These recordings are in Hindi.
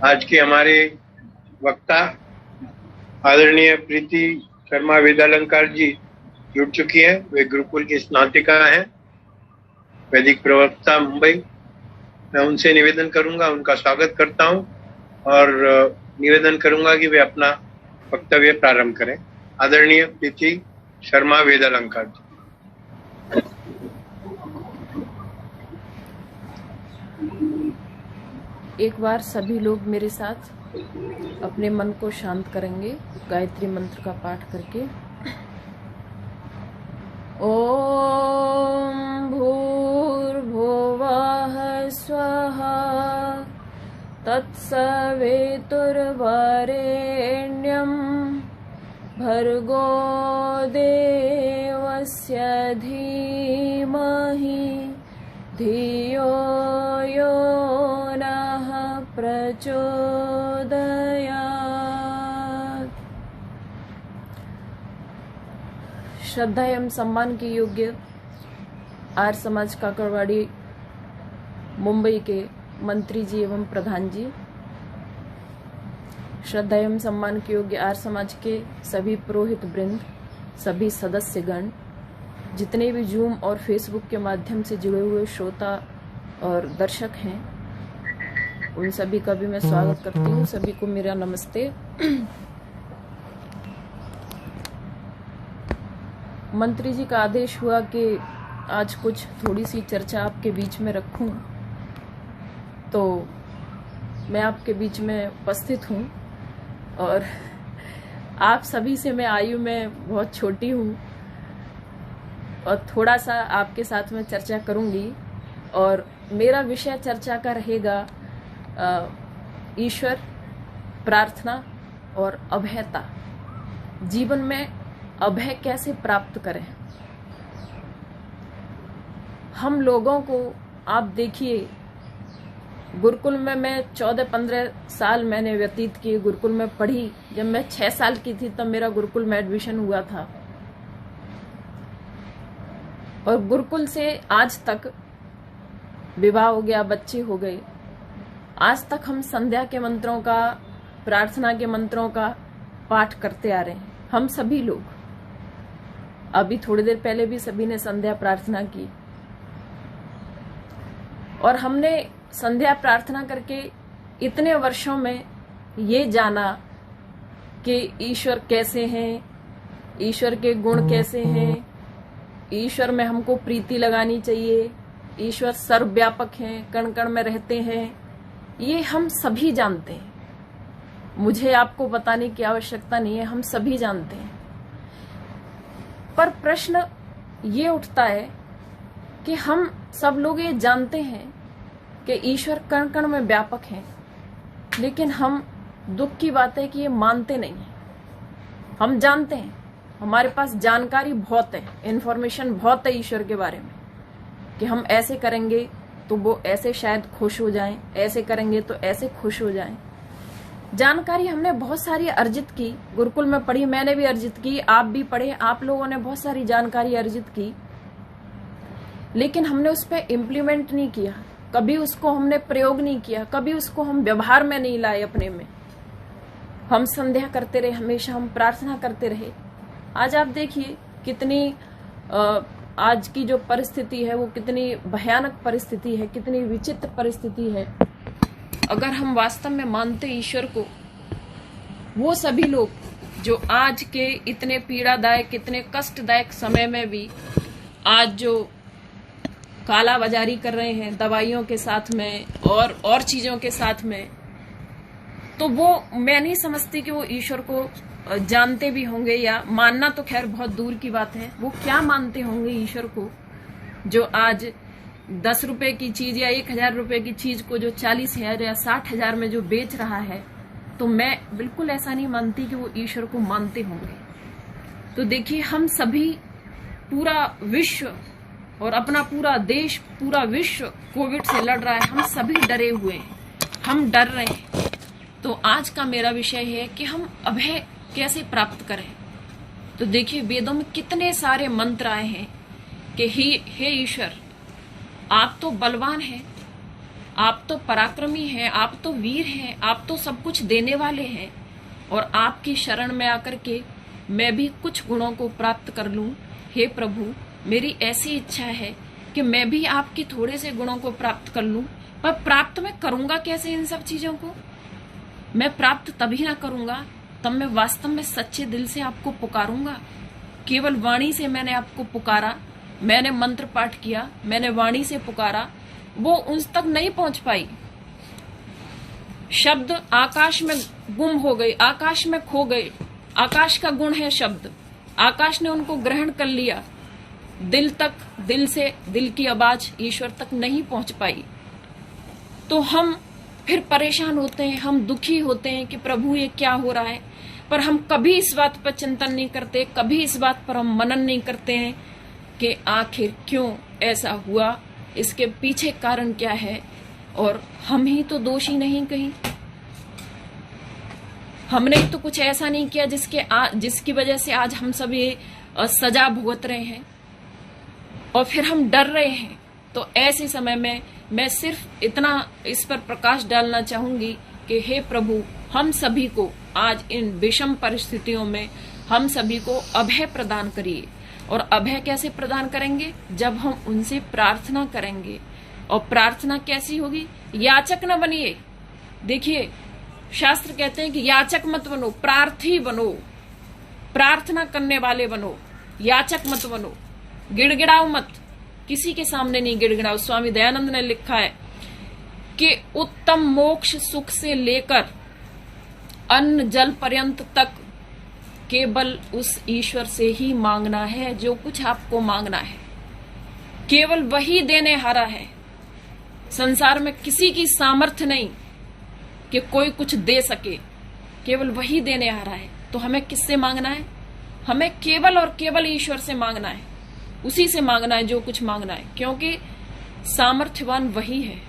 आज के हमारे वक्ता आदरणीय प्रीति शर्मा वेदालंकार जी जुड़ चुकी हैं। वे गुरुकुल की स्नातिका हैं, वैदिक प्रवक्ता मुंबई। मैं उनसे निवेदन करूंगा, उनका स्वागत करता हूं और निवेदन करूंगा कि वे अपना वक्तव्य प्रारंभ करें। आदरणीय प्रीति शर्मा वेदालंकार जी। एक बार सभी लोग मेरे साथ अपने मन को शांत करेंगे गायत्री मंत्र का पाठ करके। ओम भूर्भुवः स्वः तत्सवितुर्वरेण्यं भर्गो देवस्य धीमहि धियो यो नः प्रचोदयात्। श्रद्धा एवं सम्मान के योग्य आर्य समाज काकड़वाड़ी मुंबई के मंत्री जी एवं प्रधान जी, श्रद्धा एवं सम्मान के योग्य आर्य समाज के सभी पुरोहित वृंद, सभी सदस्यगण, जितने भी जूम और फेसबुक के माध्यम से जुड़े हुए श्रोता और दर्शक हैं, उन सभी का भी मैं स्वागत करती हूँ। सभी को मेरा नमस्ते। मंत्री जी का आदेश हुआ कि आज कुछ थोड़ी सी चर्चा आपके बीच में रखूं, तो मैं आपके बीच में उपस्थित हूं। और आप सभी से मैं आयु में बहुत छोटी हूं और थोड़ा सा आपके साथ में चर्चा करूंगी। और मेरा विषय चर्चा का रहेगा ईश्वर, प्रार्थना और अभयता। जीवन में अभय कैसे प्राप्त करें। हम लोगों को आप देखिए, गुरुकुल में मैं 14-15 साल मैंने व्यतीत किए, गुरुकुल में पढ़ी। जब मैं 6 साल की थी तब मेरा गुरुकुल में एडमिशन हुआ था। और गुरुकुल से आज तक विवाह हो गया, बच्चे हो गए। आज तक हम संध्या के मंत्रों का, प्रार्थना के मंत्रों का पाठ करते आ रहे हैं, हम सभी लोग। अभी थोड़ी देर पहले भी सभी ने संध्या प्रार्थना की। और हमने संध्या प्रार्थना करके इतने वर्षों में ये जाना कि ईश्वर कैसे हैं, ईश्वर के गुण कैसे हैं, ईश्वर में हमको प्रीति लगानी चाहिए, ईश्वर सर्वव्यापक हैं, कण कण में रहते हैं। ये हम सभी जानते हैं, मुझे आपको बताने की आवश्यकता नहीं है, हम सभी जानते हैं। पर प्रश्न ये उठता है कि हम सब लोग ये जानते हैं कि ईश्वर कण कण में व्यापक हैं, लेकिन हम, दुख की बात है कि ये मानते नहीं हैं। हम जानते हैं, हमारे पास जानकारी बहुत है, इन्फॉर्मेशन बहुत है ईश्वर के बारे में, कि हम ऐसे करेंगे तो वो ऐसे शायद खुश हो जाएं, ऐसे करेंगे तो ऐसे खुश हो जाएं। जानकारी हमने बहुत सारी अर्जित की, गुरुकुल में पढ़ी, मैंने भी अर्जित की, आप भी पढ़े, आप लोगों ने बहुत सारी जानकारी अर्जित की, लेकिन हमने उस पर इम्प्लीमेंट नहीं किया, कभी उसको हमने प्रयोग नहीं किया, कभी उसको हम व्यवहार में नहीं लाए अपने में। हम संध्या करते रहे, हमेशा हम प्रार्थना करते रहे। आज आप देखिए कितनी आज की जो परिस्थिति है वो कितनी भयानक परिस्थिति है, कितनी विचित्र परिस्थिति है। अगर हम वास्तव में मानते ईश्वर को, वो सभी लोग जो आज के इतने पीड़ादायक, इतने कष्टदायक समय में भी आज जो काला बाजारी कर रहे हैं दवाइयों के साथ में और चीजों के साथ में, तो वो मैं नहीं समझती कि वो ईश्वर को जानते भी होंगे, या मानना तो खैर बहुत दूर की बात है। वो क्या मानते होंगे ईश्वर को, जो आज 10 रुपए की चीज या 1000 रुपए की चीज को जो 40,000 या 60,000 में जो बेच रहा है, तो मैं बिल्कुल ऐसा नहीं मानती कि वो ईश्वर को मानते होंगे। तो देखिए, हम सभी, पूरा विश्व और अपना पूरा देश, पूरा विश्व कोविड से लड़ रहा है। हम सभी डरे हुए हैं, हम डर रहे हैं। तो आज का मेरा विषय है कि हम अभय कैसे प्राप्त करें। तो देखिए, वेदों में कितने सारे मंत्र आए हैं कि हे ईश्वर, आप तो बलवान हैं, आप तो पराक्रमी हैं, आप तो वीर हैं, आप तो सब कुछ देने वाले हैं, और आपकी शरण में आकर के मैं भी कुछ गुणों को प्राप्त कर लूं। हे प्रभु, मेरी ऐसी इच्छा है कि मैं भी आपके थोड़े से गुणों को प्राप्त कर लूं, पर प्राप्त मैं करूंगा कैसे इन सब चीजों को? मैं प्राप्त तभी ना करूंगा तब मैं वास्तव में सच्चे दिल से आपको पुकारूंगा। केवल वाणी से मैंने आपको पुकारा, मैंने मंत्र पाठ किया, मैंने वाणी से पुकारा, वो उस तक नहीं पहुंच पाई। शब्द आकाश में गुम हो गए, आकाश में खो गए। आकाश का गुण है शब्द, आकाश ने उनको ग्रहण कर लिया। दिल तक, दिल से, दिल की आवाज ईश्वर तक नहीं पहुंच पाई। तो हम फिर परेशान होते हैं, हम दुखी होते हैं कि प्रभु ये क्या हो रहा है, पर हम कभी इस बात पर चिंतन नहीं करते, कभी इस बात पर हम मनन नहीं करते हैं कि आखिर क्यों ऐसा हुआ, इसके पीछे कारण क्या है, और हम ही तो दोषी नहीं कहीं। हमने तो कुछ ऐसा नहीं किया जिसकी वजह से आज हम सब ये सजा भुगत रहे हैं, और फिर हम डर रहे हैं। तो ऐसे समय में मैं सिर्फ इतना इस पर प्रकाश डालना चाहूंगी कि हे प्रभु, हम सभी को आज इन विषम परिस्थितियों में हम सभी को अभय प्रदान करिए। और अभय कैसे प्रदान करेंगे? जब हम उनसे प्रार्थना करेंगे। और प्रार्थना कैसी होगी? याचक न बनिए। देखिए, शास्त्र कहते हैं कि याचक मत बनो, प्रार्थी बनो, प्रार्थना करने वाले बनो, याचक मत बनो। गिड़गिड़ाओ मत, किसी के सामने नहीं गिड़गिड़ाओ। स्वामी दयानंद ने लिखा है कि उत्तम मोक्ष सुख से लेकर अन्न जल पर्यंत तक केवल उस ईश्वर से ही मांगना है जो कुछ आपको मांगना है। केवल वही देने हारा है। संसार में किसी की सामर्थ्य नहीं कि कोई कुछ दे सके, केवल वही देने हारा है। तो हमें किससे मांगना है? हमें केवल और केवल ईश्वर से मांगना है, उसी से मांगना है जो कुछ मांगना है, क्योंकि सामर्थ्यवान वही है।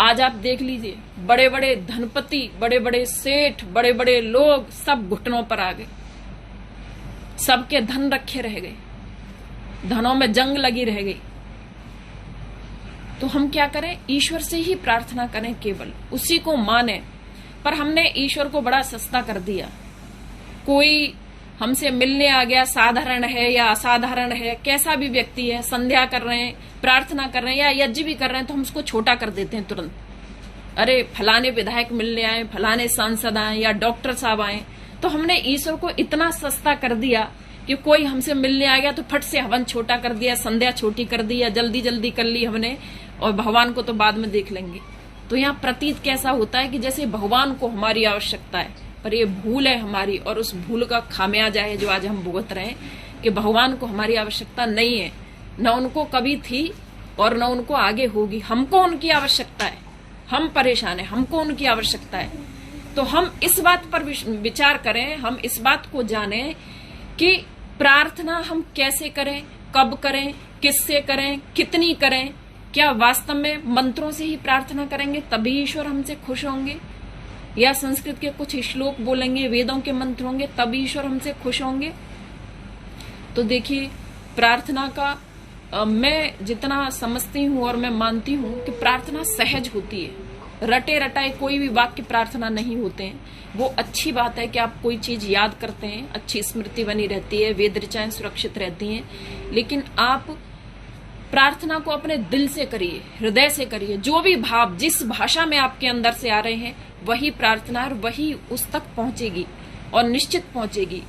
आज आप देख लीजिए, बड़े बड़े धनपति, बड़े बड़े सेठ, बड़े बड़े लोग सब घुटनों पर आ गए, सबके धन रखे रह गए, धनों में जंग लगी रह गई। तो हम क्या करें? ईश्वर से ही प्रार्थना करें, केवल उसी को माने। पर हमने ईश्वर को बड़ा सस्ता कर दिया। कोई हमसे मिलने आ गया, साधारण है या असाधारण है, कैसा भी व्यक्ति है, संध्या कर रहे हैं, प्रार्थना कर रहे हैं या यज्ञ भी कर रहे हैं, तो हम उसको छोटा कर देते हैं तुरंत। अरे फलाने विधायक मिलने आए, फलाने सांसद आए या डॉक्टर साहब आए। तो हमने ईश्वर को इतना सस्ता कर दिया कि कोई हमसे मिलने आ गया तो फट से हवन छोटा कर दिया, संध्या छोटी कर दी, या जल्दी जल्दी कर ली हमने, और भगवान को तो बाद में देख लेंगे। तो यहाँ प्रतीत कैसा होता है कि जैसे भगवान को हमारी आवश्यकता है, पर ये भूल है हमारी, और उस भूल का खामियाजा है जो आज हम भुगत रहे हैं कि भगवान को हमारी आवश्यकता नहीं है, न उनको कभी थी और न उनको आगे होगी। हमको उनकी आवश्यकता है, हम परेशान हैं, हमको उनकी आवश्यकता है। तो हम इस बात पर विचार करें, हम इस बात को जानें कि प्रार्थना हम कैसे करें, कब करें, किससे करें, कितनी करें। क्या वास्तव में मंत्रों से ही प्रार्थना करेंगे तभी ईश्वर हमसे खुश होंगे, या संस्कृत के कुछ श्लोक बोलेंगे, वेदों के मंत्र होंगे तब ईश्वर हमसे खुश होंगे? तो देखिए, प्रार्थना का मैं जितना समझती हूँ और मैं मानती हूँ कि प्रार्थना सहज होती है। रटे रटाए कोई भी वाक्य प्रार्थना नहीं होते हैं। वो अच्छी बात है कि आप कोई चीज याद करते हैं, अच्छी स्मृति बनी रहती है, वेद ऋचाएं सुरक्षित रहती हैं, लेकिन आप प्रार्थना को अपने दिल से करिए, हृदय से करिए। जो भी भाव जिस भाषा में आपके अंदर से आ रहे हैं वही प्रार्थना, और वही उस तक पहुंचेगी, और निश्चित पहुंचेगी,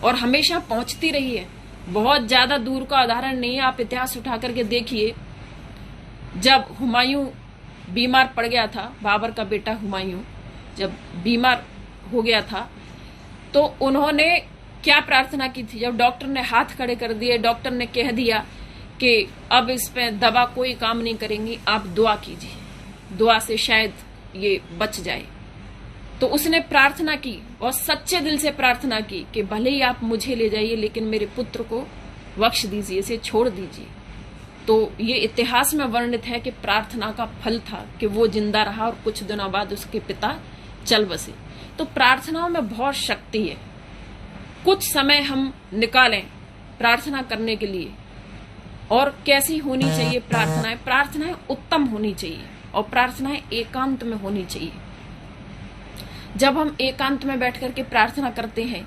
और हमेशा पहुंचती रही है। बहुत ज्यादा दूर का उदाहरण नहीं है, आप इतिहास उठा करके देखिए। जब हुमायूं बीमार पड़ गया था, बाबर का बेटा हुमायूं जब बीमार हो गया था, तो उन्होंने क्या प्रार्थना की थी? जब डॉक्टर ने हाथ खड़े कर दिए, डॉक्टर ने कह दिया कि अब इस पे दवा कोई काम नहीं करेंगी, आप दुआ कीजिए, दुआ से शायद ये बच जाए। तो उसने प्रार्थना की, और सच्चे दिल से प्रार्थना की कि भले ही आप मुझे ले जाइए, लेकिन मेरे पुत्र को बख्श दीजिए, इसे छोड़ दीजिए। तो ये इतिहास में वर्णित है कि प्रार्थना का फल था कि वो जिंदा रहा, और कुछ दिनों बाद उसके पिता चल बसे। तो प्रार्थनाओं में बहुत शक्ति है। कुछ समय हम निकालें प्रार्थना करने के लिए। और कैसी होनी चाहिए प्रार्थनाएं? प्रार्थनाएं उत्तम होनी चाहिए। और प्रार्थनाएं एकांत में होनी चाहिए। जब हम एकांत में बैठ करके प्रार्थना करते हैं,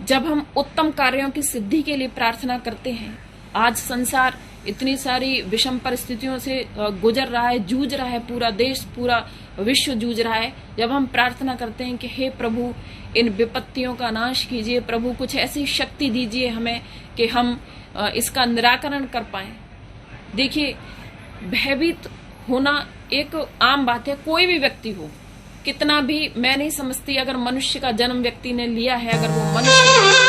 जब हम उत्तम कार्यों की सिद्धि के लिए प्रार्थना करते हैं, आज संसार इतनी सारी विषम परिस्थितियों से गुजर रहा है, जूझ रहा है, पूरा देश पूरा विश्व जूझ रहा है। जब हम प्रार्थना करते हैं कि हे प्रभु इन विपत्तियों का नाश कीजिए, प्रभु कुछ ऐसी शक्ति दीजिए हमें कि हम इसका निराकरण कर पाए। देखिए, भयभीत होना एक आम बात है, कोई भी व्यक्ति हो, कितना भी, मैं नहीं समझती अगर मनुष्य का जन्म व्यक्ति ने लिया है, अगर वो मनुष्य,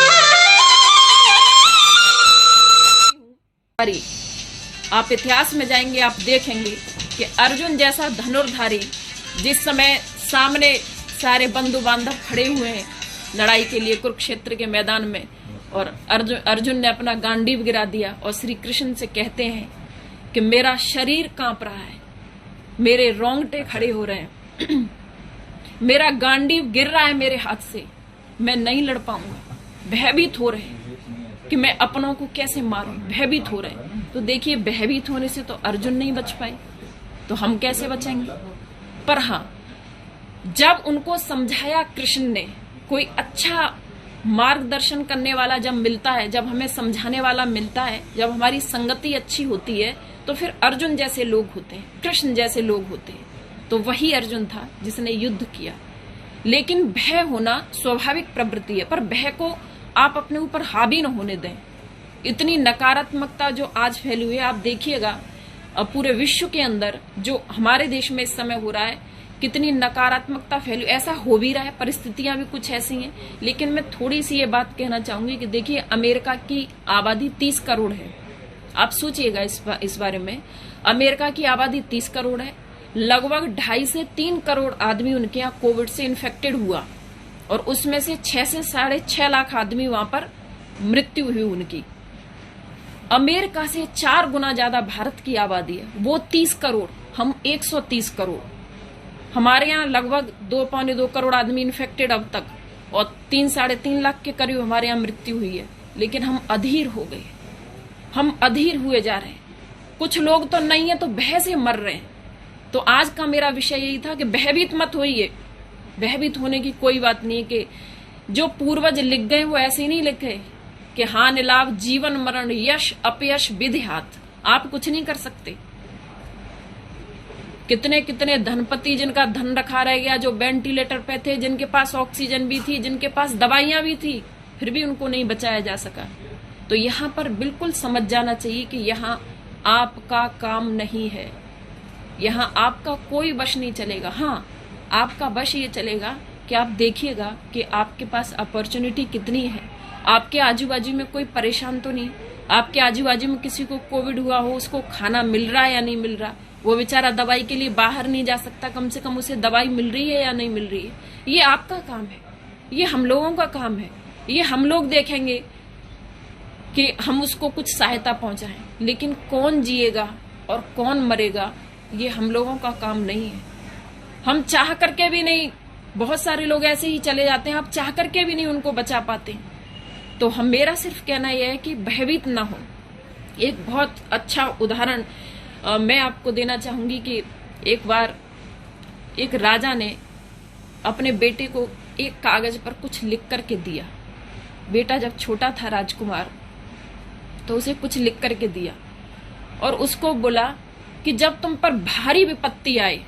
आप इतिहास में जाएंगे, आप देखेंगे कि अर्जुन जैसा धनुर्धारी, जिस समय सामने सारे बंधु बांधव खड़े हुए हैं लड़ाई के लिए कुरुक्षेत्र के मैदान में, और अर्जुन ने अपना गांडीव गिरा दिया और श्री कृष्ण से कहते हैं कि मेरा शरीर कांप रहा है, मेरे रोंगटे खड़े हो रहे हैं, मेरा गांडीव गिर रहा है मेरे हाथ से, मैं नहीं लड़ पाऊंगा, भयभीत हो रहे हैं कि मैं अपनों को कैसे मारूं, भयभीत हो रहे हैं। तो देखिए, भयभीत होने से तो अर्जुन नहीं बच पाए, तो हम कैसे बचेंगे? पर हाँ, जब उनको समझाया कृष्ण ने, कोई अच्छा मार्गदर्शन करने वाला जब मिलता है, जब हमें समझाने वाला मिलता है, जब हमारी संगति अच्छी होती है, तो फिर अर्जुन जैसे लोग होते हैं, कृष्ण जैसे लोग होते हैं। तो वही अर्जुन था जिसने युद्ध किया। लेकिन भय होना स्वाभाविक प्रवृत्ति है, पर भय को आप अपने ऊपर हावी न होने दें। इतनी नकारात्मकता जो आज फैली हुई है, आप देखिएगा पूरे विश्व के अंदर जो हमारे देश में इस समय हो रहा है, कितनी नकारात्मकता फैली, ऐसा हो भी रहा है, परिस्थितियां भी कुछ ऐसी हैं। लेकिन मैं थोड़ी सी ये बात कहना चाहूंगी कि देखिए, अमेरिका की आबादी 30 करोड़ है। आप सोचिएगा इस बारे में, अमेरिका की आबादी 30 करोड़ है, लगभग 2.5 से 3 करोड़ आदमी उनके यहाँ कोविड से इन्फेक्टेड हुआ, और उसमें से 6 से 6.5 लाख आदमी वहां पर मृत्यु हुई उनकी। अमेरिका से 4 गुना ज्यादा भारत की आबादी है, वो 30 करोड़, हम 130 करोड़। हमारे यहाँ लगभग 2-2.25 करोड़ आदमी इन्फेक्टेड अब तक, और 3-3.5 लाख के करीब हमारे यहाँ मृत्यु हुई है। लेकिन हम अधीर हो गए, हम अधीर हुए जा रहे हैं। कुछ लोग तो नहीं है तो भय से मर रहे हैं। तो आज का मेरा विषय यही था कि भयभीत मत होइए। भयभीत होने की कोई बात नहीं है कि जो पूर्वज लिख गए वो ऐसे ही नहीं लिखे कि हानि लाभ जीवन मरण यश अपयश विधि हाथ, आप कुछ नहीं कर सकते। कितने कितने धनपति जिनका धन रखा रह गया, जो वेंटिलेटर पे थे, जिनके पास ऑक्सीजन भी थी, जिनके पास दवाइयां भी थी, फिर भी उनको नहीं बचाया जा सका। तो यहाँ पर बिल्कुल समझ जाना चाहिए कि यहाँ आपका काम नहीं है, यहाँ आपका कोई वश नहीं चलेगा। हाँ, आपका वश ये चलेगा कि आप देखिएगा कि आपके पास अपॉर्चुनिटी कितनी है, आपके आजू बाजू में कोई परेशान तो नहीं, आपके आजू बाजू में किसी को कोविड हुआ हो, उसको खाना मिल रहा है या नहीं मिल रहा, वो बेचारा दवाई के लिए बाहर नहीं जा सकता, कम से कम उसे दवाई मिल रही है या नहीं मिल रही है। ये आपका काम है, ये हम लोगों का काम है, ये हम लोग देखेंगे कि हम उसको कुछ सहायता पहुंचाएं। लेकिन कौन जिएगा और कौन मरेगा, ये हम लोगों का काम नहीं है। हम चाह करके भी नहीं, बहुत सारे लोग ऐसे ही चले जाते हैं, आप चाह करके भी नहीं उनको बचा पाते। तो हम, मेरा सिर्फ कहना यह है कि भयभीत ना हो। एक बहुत अच्छा उदाहरण मैं आपको देना चाहूंगी कि एक बार एक राजा ने अपने बेटे को एक कागज पर कुछ लिख करके दिया। बेटा जब छोटा था राजकुमार, तो उसे कुछ लिख करके दिया और उसको बोला कि जब तुम पर भारी विपत्ति आए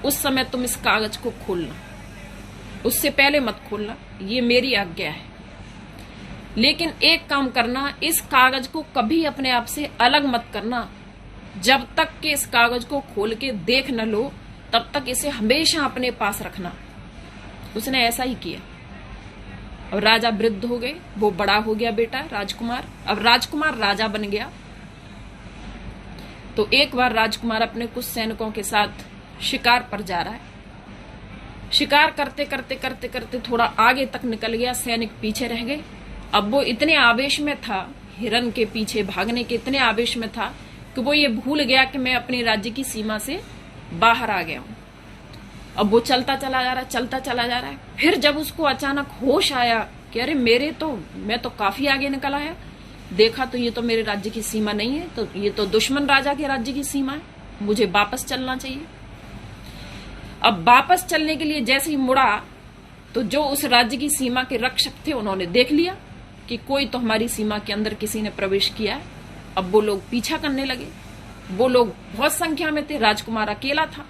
उस समय तुम इस कागज को खोलना, उससे पहले मत खोलना, ये मेरी आज्ञा है। लेकिन एक काम करना, इस कागज को कभी अपने आप से अलग मत करना। जब तक कि इस कागज को खोल के देख न लो, तब तक इसे हमेशा अपने पास रखना। उसने ऐसा ही किया। अब राजा वृद्ध हो गए, वो बड़ा हो गया बेटा राजकुमार, अब राजकुमार राजा बन गया। तो एक बार राजकुमार अपने कुछ सैनिकों के साथ शिकार पर जा रहा है। शिकार करते करते करते करते थोड़ा आगे तक निकल गया, सैनिक पीछे रह गए। अब वो इतने आवेश में था, हिरन के पीछे भागने के इतने आवेश में था कि वो ये भूल गया कि मैं अपने राज्य की सीमा से बाहर आ गया हूं। अब वो चलता चला जा रहा है, चलता चला जा रहा है। फिर जब उसको अचानक होश आया कि अरे मैं तो काफी आगे निकल आया, देखा तो ये तो मेरे राज्य की सीमा नहीं है, तो ये तो दुश्मन राजा के राज्य की सीमा है, मुझे वापस चलना चाहिए। अब वापस चलने के लिए जैसे ही मुड़ा तो जो उस राज्य की सीमा के रक्षक थे उन्होंने देख लिया कि कोई तो हमारी सीमा के अंदर किसी ने प्रवेश किया है। अब वो लोग पीछा करने लगे। वो लोग बहुत संख्या में थे, राजकुमार अकेला था।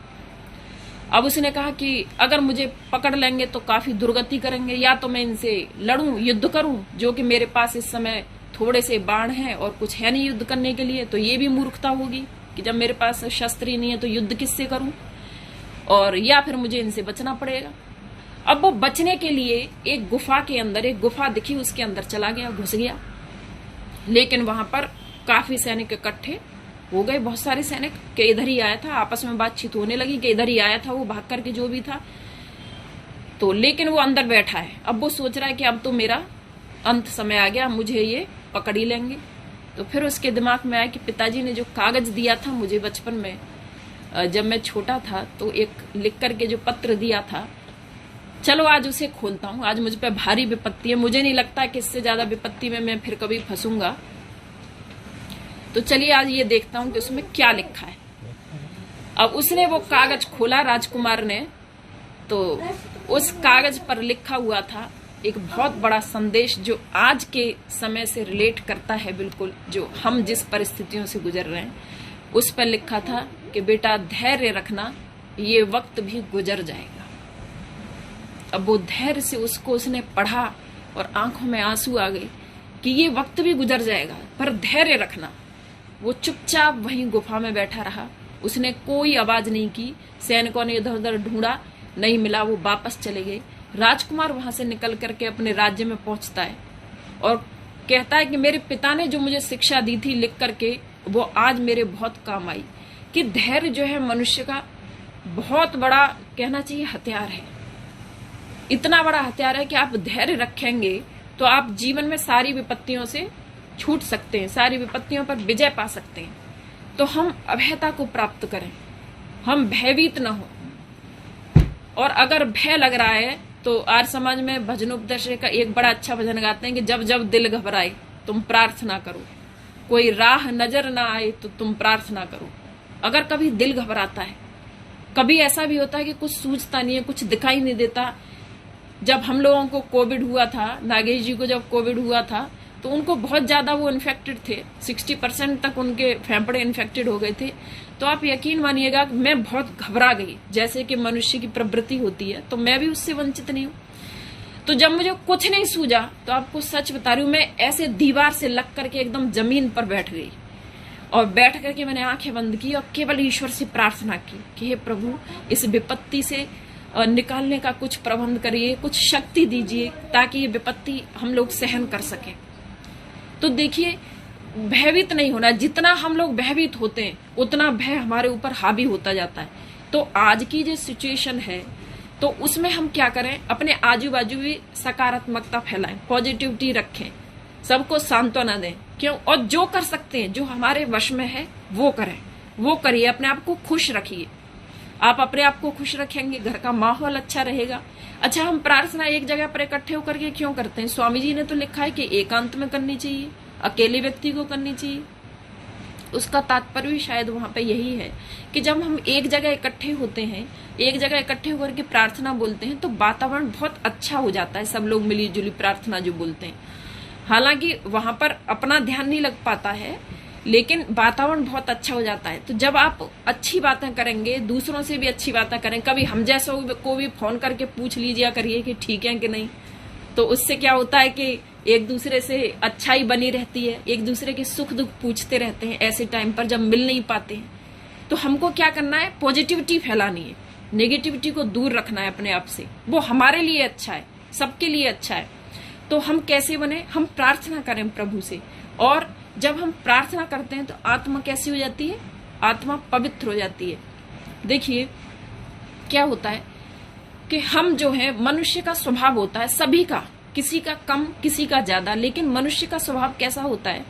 अब उसने कहा कि अगर मुझे पकड़ लेंगे तो काफी दुर्गति करेंगे, या तो मैं इनसे लड़ूं, युद्ध करूं, जो कि मेरे पास इस समय थोड़े से बाण हैं और कुछ है नहीं युद्ध करने के लिए, तो ये भी मूर्खता होगी कि जब मेरे पास शस्त्र ही नहीं है तो युद्ध किससे करूं, और या फिर मुझे इनसे बचना पड़ेगा। अब वो बचने के लिए एक गुफा के अंदर, एक गुफा दिखी, उसके अंदर चला गया, घुस गया। लेकिन वहां पर काफी सैनिक इकट्ठे हो गए, बहुत सारे सैनिक के इधर ही आया था। आपस में बातचीत होने लगी कि इधर ही आया था वो, भाग करके जो भी था। तो लेकिन वो अंदर बैठा है। अब वो सोच रहा है कि अब तो मेरा अंत समय आ गया, मुझे ये पकड़ ही लेंगे। तो फिर उसके दिमाग में आया कि पिताजी ने जो कागज दिया था मुझे बचपन में, जब मैं छोटा था, तो एक लिख करके जो पत्र दिया था, चलो आज उसे खोलता हूं। आज मुझ पे भारी विपत्ति है, मुझे नहीं लगता कि इससे ज्यादा विपत्ति में मैं फिर कभी फंसूंगा। तो चलिए आज ये देखता हूं कि उसमें क्या लिखा है। अब उसने वो कागज खोला राजकुमार ने, तो उस कागज पर लिखा हुआ था एक बहुत बड़ा संदेश जो आज के समय से रिलेट करता है, बिल्कुल जो हम जिस परिस्थितियों से गुजर रहे हैं। उस पर लिखा था कि बेटा धैर्य रखना, ये वक्त भी गुजर जाएगा। अब वो धैर्य से उसको उसने पढ़ा और आंखों में आंसू आ गए कि ये वक्त भी गुजर जाएगा, पर धैर्य रखना। वो चुपचाप वहीं गुफा में बैठा रहा, उसने कोई आवाज नहीं की। सैनिकों ने इधर उधर ढूंढा, नहीं मिला, वो वापस चले गए। राजकुमार वहां से निकल करके अपने राज्य में पहुंचता है और कहता है कि मेरे पिता ने जो मुझे शिक्षा दी थी लिख करके, वो आज मेरे बहुत काम आई। कि धैर्य जो है मनुष्य का बहुत बड़ा, कहना चाहिए, हथियार है। इतना बड़ा हथियार है कि आप धैर्य रखेंगे तो आप जीवन में सारी विपत्तियों से छूट सकते हैं, सारी विपत्तियों पर विजय पा सकते हैं। तो हम अभयता को प्राप्त करें, हम भयभीत न हो। और अगर भय लग रहा है तो आर्य समाज में भजनोपदेश का एक बड़ा अच्छा भजन गाते हैं कि जब जब दिल घबराए तुम प्रार्थना करो, कोई राह नजर ना आए तो तुम प्रार्थना करो। अगर कभी दिल घबराता है, कभी ऐसा भी होता है कि कुछ सूझता नहीं है, कुछ दिखाई नहीं देता। जब हम लोगों को कोविड हुआ था, नागेश जी को जब कोविड हुआ था, तो उनको बहुत ज्यादा वो इन्फेक्टेड थे, 60% तक उनके फेफड़े इन्फेक्टेड हो गए थे। तो आप यकीन मानिएगा मैं बहुत घबरा गई, जैसे कि मनुष्य की प्रवृत्ति होती है, तो मैं भी उससे वंचित नहीं हूँ। तो जब मुझे कुछ नहीं सूझा, तो आपको सच बता रही हूँ, मैं ऐसे दीवार से लग करके एकदम जमीन पर बैठ गई और बैठ करके मैंने आंखें बंद की और केवल ईश्वर से प्रार्थना की कि हे प्रभु, इस विपत्ति से निकालने का कुछ प्रबंध करिए, कुछ शक्ति दीजिए ताकि ये विपत्ति हम लोग सहन कर सके। तो देखिए, भयभीत नहीं होना। जितना हम लोग भयभीत होते हैं उतना भय हमारे ऊपर हावी होता जाता है। तो आज की जो सिचुएशन है, तो उसमें हम क्या करें, अपने आजू बाजू भी सकारात्मकता फैलाएं, पॉजिटिविटी रखें, सबको सांत्वना दें। क्यों? और जो कर सकते हैं, जो हमारे वश में है, वो करें, वो करिए। अपने आप को खुश रखिए। आप अपने आप को खुश रखेंगे, घर का माहौल अच्छा रहेगा। अच्छा, हम प्रार्थना एक जगह पर इकट्ठे होकर के क्यों करते हैं? स्वामी जी ने तो लिखा है कि एकांत में करनी चाहिए, अकेले व्यक्ति को करनी चाहिए। उसका तात्पर्य भी शायद वहां पे यही है कि जब हम एक जगह इकट्ठे होते हैं, एक जगह इकट्ठे होकर के प्रार्थना बोलते हैं, तो वातावरण बहुत अच्छा हो जाता है। सब लोग मिली जुली प्रार्थना जो बोलते हैं, हालांकि वहां पर अपना ध्यान नहीं लग पाता है, लेकिन वातावरण बहुत अच्छा हो जाता है। तो जब आप अच्छी बातें करेंगे, दूसरों से भी अच्छी बातें करें, कभी हम जैसों को भी फोन करके पूछ लीजिए करिए कि ठीक है कि नहीं, तो उससे क्या होता है कि एक दूसरे से अच्छाई बनी रहती है, एक दूसरे के सुख दुख पूछते रहते हैं। ऐसे टाइम पर जब मिल नहीं पाते हैं, तो हमको क्या करना है, पॉजिटिविटी फैलानी है, नेगेटिविटी को दूर रखना है अपने आप से। वो हमारे लिए अच्छा है, सबके लिए अच्छा है। तो हम कैसे बने, हम प्रार्थना करें प्रभु से। और जब हम प्रार्थना करते हैं तो आत्मा कैसी हो जाती है, आत्मा पवित्र हो जाती है। देखिए क्या होता है कि हम जो है, मनुष्य का स्वभाव होता है सभी का, किसी का कम किसी का ज्यादा, लेकिन मनुष्य का स्वभाव कैसा होता है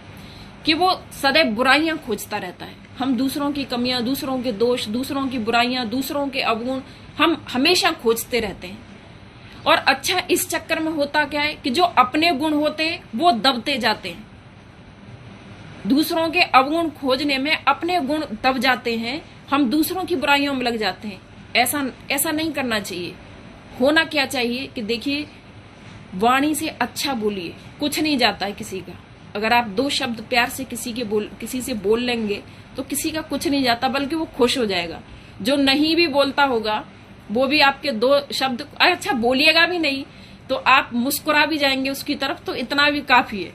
कि वो सदैव बुराइयां खोजता रहता है। हम दूसरों की कमियां, दूसरों के दोष, दूसरों की बुराइयां, दूसरों के अवगुण हम हमेशा खोजते रहते हैं। और अच्छा, इस चक्कर में होता क्या है कि जो अपने गुण होते हैं वो दबते जाते हैं। दूसरों के अवगुण खोजने में अपने गुण दब जाते हैं हम दूसरों की बुराइयों में लग जाते हैं। ऐसा नहीं करना चाहिए। होना क्या चाहिए कि देखिए, वाणी से अच्छा बोलिए, कुछ नहीं जाता है किसी का। अगर आप 2 शब्द प्यार से किसी से बोल लेंगे तो किसी का कुछ नहीं जाता, बल्कि वो खुश हो जाएगा। जो नहीं भी बोलता होगा वो भी आपके 2 शब्द अच्छा बोलिएगा भी नहीं तो आप मुस्कुरा भी जाएंगे उसकी तरफ, तो इतना भी काफी है।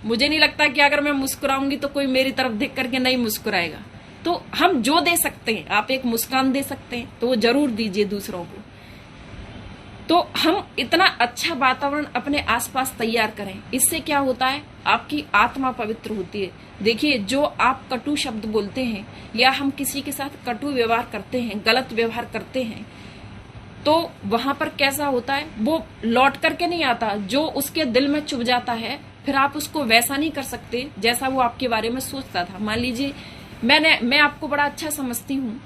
मुझे नहीं लगता कि अगर मैं मुस्कुराऊंगी तो कोई मेरी तरफ देख करके नहीं मुस्कुराएगा। तो हम जो दे सकते हैं, आप एक मुस्कान दे सकते हैं तो वो जरूर दीजिए दूसरों को। तो हम इतना अच्छा वातावरण अपने आसपास तैयार करें। इससे क्या होता है, आपकी आत्मा पवित्र होती है। देखिए, जो आप कटु शब्द बोलते हैं या हम किसी के साथ कटु व्यवहार करते हैं, गलत व्यवहार करते हैं, तो वहां पर कैसा होता है, वो लौट करके नहीं आता। जो उसके दिल में चुभ जाता है, फिर आप उसको वैसा नहीं कर सकते जैसा वो आपके बारे में सोचता था। मान लीजिए मैं आपको बड़ा अच्छा समझती हूँ,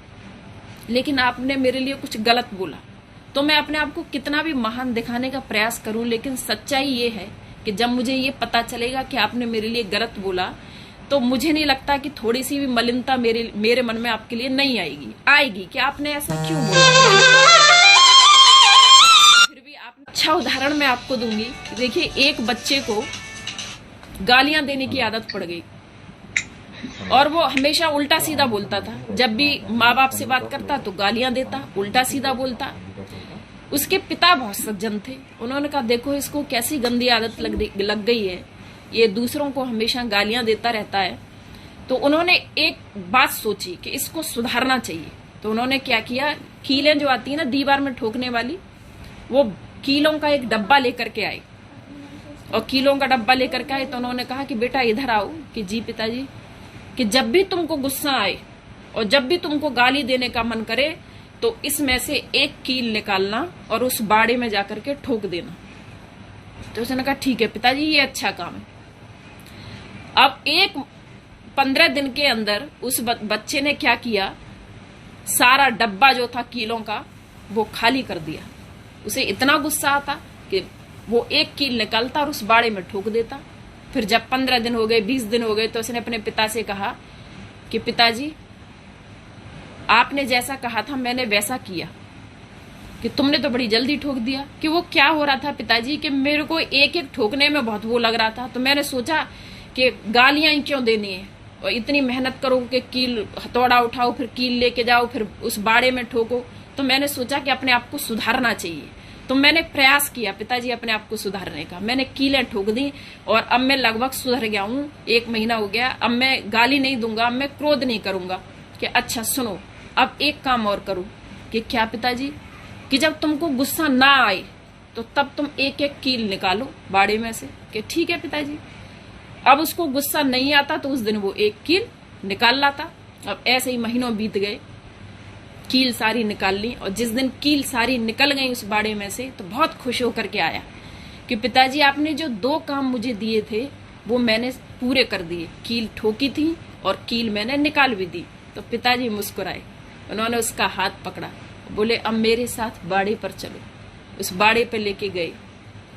लेकिन आपने मेरे लिए कुछ गलत बोला, तो मैं अपने आप को कितना भी महान दिखाने का प्रयास करूं, लेकिन सच्चाई ये है कि जब मुझे ये पता चलेगा कि आपने मेरे लिए गलत बोला, तो मुझे नहीं लगता कि थोड़ी सी भी मलिनता मेरे मन में आपके लिए नहीं आएगी कि आपने ऐसा क्यों बोला। फिर भी आप अच्छा उदाहरण मैं आपको दूंगी। देखिए, एक बच्चे को गालियां देने की आदत पड़ गई और वो हमेशा उल्टा सीधा बोलता था। जब भी माँ बाप से बात करता तो गालियां देता, उल्टा सीधा बोलता। उसके पिता बहुत सज्जन थे, उन्होंने कहा देखो इसको कैसी गंदी आदत लग गई है, ये दूसरों को हमेशा गालियां देता रहता है। तो उन्होंने एक बात सोची कि इसको सुधारना चाहिए। तो उन्होंने क्या किया, कीलें जो आती है ना दीवार में ठोकने वाली, वो कीलों का एक डब्बा लेकर के आए। और कीलों का डब्बा लेकर के आए तो उन्होंने कहा कि बेटा इधर आओ, कि जी पिताजी, कि जब भी तुमको गुस्सा आए और जब भी तुमको गाली देने का मन करे तो इसमें से एक कील निकालना और उस बाड़े में जाकर के ठोक देना। तो उसने कहा ठीक है पिताजी, ये अच्छा काम है। अब 15 दिन के अंदर उस बच्चे ने क्या किया, सारा डब्बा जो था कीलों का वो खाली कर दिया। उसे इतना गुस्सा आता कि वो एक कील निकालता और उस बाड़े में ठोक देता। फिर जब 15 दिन हो गए, 20 दिन हो गए, तो उसने अपने पिता से कहा कि पिताजी, आपने जैसा कहा था मैंने वैसा किया, कि तुमने तो बड़ी जल्दी ठोक दिया। कि वो क्या हो रहा था पिताजी, कि मेरे को एक एक ठोकने में बहुत वो लग रहा था, तो मैंने सोचा कि गालियां ही क्यों देनी है, और इतनी मेहनत करो कि कील हथौड़ा उठाओ, फिर कील लेके जाओ, फिर उस बाड़े में ठोको। तो मैंने सोचा कि अपने आप को सुधारना चाहिए। तो मैंने प्रयास किया पिताजी अपने आप को सुधारने का। मैंने कीलें ठोक दी और अब मैं लगभग सुधर गया हूँ। 1 महीना हो गया। अब मैं गाली नहीं दूंगा, अब मैं क्रोध नहीं करूंगा। कि अच्छा सुनो, अब एक काम और करो। कि क्या पिताजी, कि जब तुमको गुस्सा ना आए तो तब तुम एक एक कील निकालो बाड़े में से। कि ठीक है पिताजी। अब उसको गुस्सा नहीं आता तो उस दिन वो एक कील निकाल लाता। अब ऐसे ही महीनों बीत गए, कील सारी निकाल ली। और जिस दिन कील सारी निकल गई उस बाड़े में से, तो बहुत खुश होकर के आया कि पिताजी आपने जो 2 काम मुझे दिए थे वो मैंने पूरे कर दिए। कील ठोकी थी और कील मैंने निकाल भी दी। तो पिताजी मुस्कुराए, उन्होंने उसका हाथ पकड़ा, बोले अब मेरे साथ बाड़े पर चलो। उस बाड़े पर लेके गए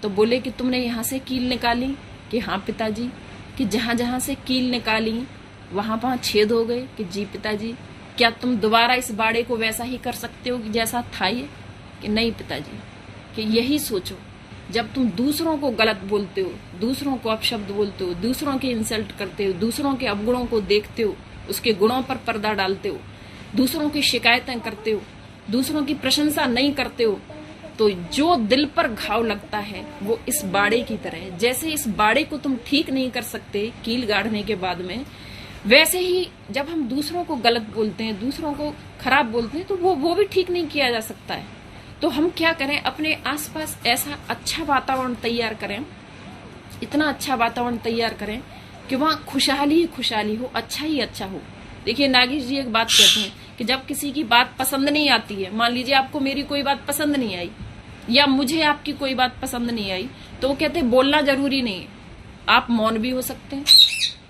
तो बोले कि तुमने यहाँ से कील निकाली? कि हाँ पिताजी। कि जहां जहां से कील निकाली वहां छेद हो गए? कि जी पिताजी। क्या तुम दोबारा इस बाड़े को वैसा ही कर सकते हो कि जैसा था ये? कि नहीं पिताजी। कि यही सोचो, जब तुम दूसरों को गलत बोलते हो, दूसरों को अपशब्द बोलते हो, दूसरों के इंसल्ट करते हो, दूसरों के अवगुणों को देखते हो, उसके गुणों पर पर्दा डालते हो, दूसरों की शिकायतें करते हो, दूसरों की प्रशंसा नहीं करते हो, तो जो दिल पर घाव लगता है वो इस बाड़े की तरह है। जैसे इस बाड़े को तुम ठीक नहीं कर सकते कील गाड़ने के बाद में, वैसे ही जब हम दूसरों को गलत बोलते हैं, दूसरों को खराब बोलते हैं, तो वो भी ठीक नहीं किया जा सकता है। तो हम क्या करें, अपने आसपास ऐसा अच्छा वातावरण तैयार करें, इतना अच्छा वातावरण तैयार करें कि वहां खुशहाली ही खुशहाली हो, अच्छा ही अच्छा हो। देखिए नागेश जी एक बात कहते हैं कि जब किसी की बात पसंद नहीं आती है, मान लीजिए आपको मेरी कोई बात पसंद नहीं आई या मुझे आपकी कोई बात पसंद नहीं आई, तो वो कहते हैं बोलना जरूरी नहीं है, आप मौन भी हो सकते हैं।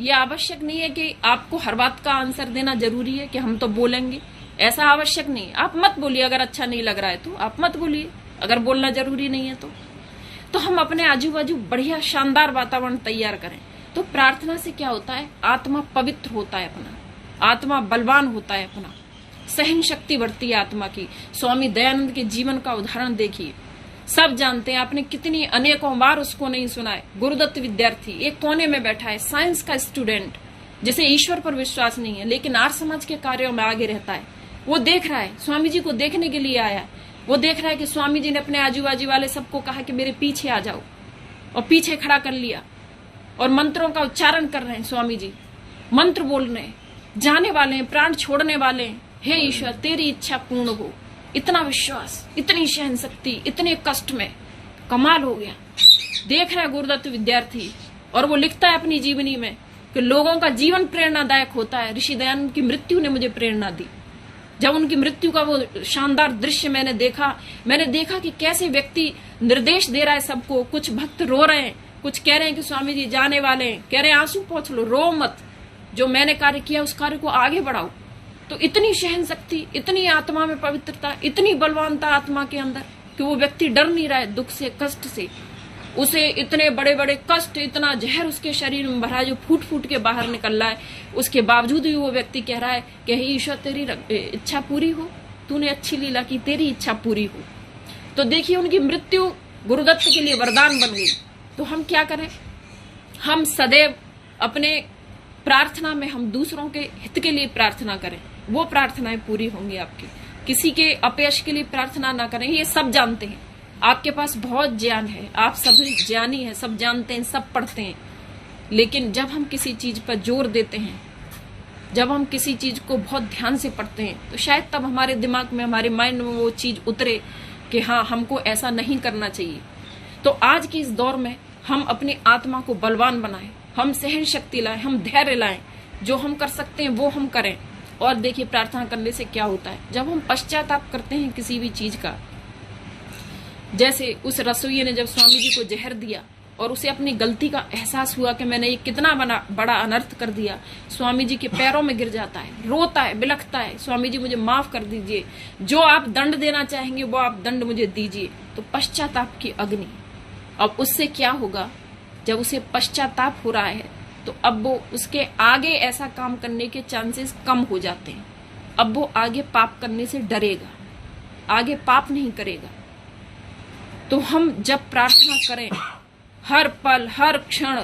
ये आवश्यक नहीं है कि आपको हर बात का आंसर देना जरूरी है कि हम तो बोलेंगे, ऐसा आवश्यक नहीं है। आप मत बोलिए, अगर अच्छा नहीं लग रहा है तो आप मत बोलिए, अगर बोलना जरूरी नहीं है तो हम अपने आजू बाजू बढ़िया शानदार वातावरण तैयार करें। तो प्रार्थना से क्या होता है, आत्मा पवित्र होता है, अपना आत्मा बलवान होता है अपना। सहन शक्ति बढ़ती है आत्मा की। स्वामी दयानंद के जीवन का उदाहरण देखिए, सब जानते हैं, आपने कितनी अनेकों बार उसको नहीं सुना है। गुरुदत्त विद्यार्थी एक कोने में बैठा है, साइंस का स्टूडेंट, जिसे ईश्वर पर विश्वास नहीं है, लेकिन आर्य समाज के कार्यों में आगे रहता है। वो देख रहा है, स्वामी जी को देखने के लिए आया है। वो देख रहा है कि स्वामी जी ने अपने आजू बाजू वाले सबको कहा कि मेरे पीछे आ जाओ, और पीछे खड़ा कर लिया, और मंत्रों का उच्चारण कर रहे हैं। स्वामी जी मंत्र बोल रहे हैं, जाने वाले हैं, प्राण छोड़ने वाले हैं। हे ईश्वर, तेरी इच्छा पूर्ण हो। इतना विश्वास, इतनी सहन शक्ति, इतने कष्ट में, कमाल हो गया। देख रहा है गुरुदत्त विद्यार्थी, और वो लिखता है अपनी जीवनी में कि लोगों का जीवन प्रेरणादायक होता है। ऋषि दयानंद की मृत्यु ने मुझे प्रेरणा दी। जब उनकी मृत्यु का वो शानदार दृश्य मैंने देखा कि कैसे व्यक्ति निर्देश दे रहा है सबको। कुछ भक्त रो रहे हैं, कुछ कह रहे हैं कि स्वामी जी जाने वाले हैं, कह रहे हैं आंसू पोंछ लो, रो मत, जो मैंने कार्य किया उस कार्य को आगे बढ़ाओ। तो इतनी सहन शक्ति, इतनी आत्मा में पवित्रता, इतनी बलवानता आत्मा के अंदर कि वो व्यक्ति डर नहीं रहा है दुख से, कष्ट से। उसे इतने बड़े बड़े कष्ट, इतना जहर उसके शरीर में भरा है जो फूट फूट के बाहर निकल रहा है, उसके बावजूद भी वो व्यक्ति कह रहा है कि हे ईश्वर, तेरी इच्छा पूरी हो, तूने अच्छी लीला की, तेरी इच्छा पूरी हो। तो देखिए उनकी मृत्यु गुरुदत्त के लिए वरदान बन गई। तो हम क्या करें? हम सदैव अपने प्रार्थना में हम दूसरों के हित के लिए प्रार्थना करें, वो प्रार्थनाएं पूरी होंगी आपकी। किसी के अपयश के लिए प्रार्थना ना करें। ये सब जानते हैं, आपके पास बहुत ज्ञान है, आप सभी ज्ञानी हैं, सब जानते हैं, सब पढ़ते हैं, लेकिन जब हम किसी चीज पर जोर देते हैं, जब हम किसी चीज को बहुत ध्यान से पढ़ते हैं, तो शायद तब हमारे दिमाग में, हमारे माइंड में वो चीज उतरे कि हाँ, हमको ऐसा नहीं करना चाहिए। तो आज के इस दौर में हम अपनी आत्मा को बलवान बनाएं, हम सहन शक्ति लाएं, हम धैर्य लाएं, जो हम कर सकते हैं वो हम करें। और देखिए प्रार्थना करने से क्या होता है, जब हम पश्चाताप करते हैं किसी भी चीज का, जैसे उस रसोइये ने जब स्वामी जी को जहर दिया और उसे अपनी गलती का एहसास हुआ कि मैंने ये कितना बड़ा अनर्थ कर दिया, स्वामी जी के पैरों में गिर जाता है, रोता है, बिलखता है, स्वामी जी मुझे माफ कर दीजिए, जो आप दंड देना चाहेंगे वो आप दंड मुझे दीजिए। तो पश्चाताप की अग्नि, अब उससे क्या होगा, जब उसे पश्चाताप हो रहा है तो अब वो उसके आगे ऐसा काम करने के चांसेस कम हो जाते हैं। अब वो आगे पाप करने से डरेगा, आगे पाप नहीं करेगा। तो हम जब प्रार्थना करें, हर पल, हर क्षण,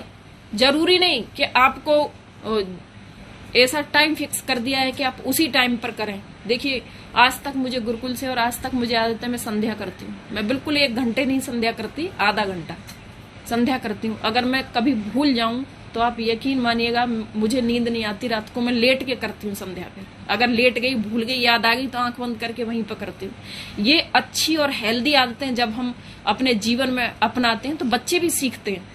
जरूरी नहीं कि आपको ऐसा टाइम फिक्स कर दिया है कि आप उसी टाइम पर करें। देखिए आज तक मुझे गुरुकुल से, और आज तक मुझे आदत है, मैं संध्या करती हूँ। मैं बिल्कुल 1 घंटे नहीं संध्या करती, आधा घंटा संध्या करती हूँ। अगर मैं कभी भूल जाऊं तो आप यकीन मानिएगा, मुझे नींद नहीं आती रात को, मैं लेट के करती हूँ संध्या पे। अगर लेट गई, भूल गई, याद आ गई तो आंख बंद करके वहीं पर करती हूँ। ये अच्छी और हेल्दी आदतें जब हम अपने जीवन में अपनाते हैं तो बच्चे भी सीखते हैं।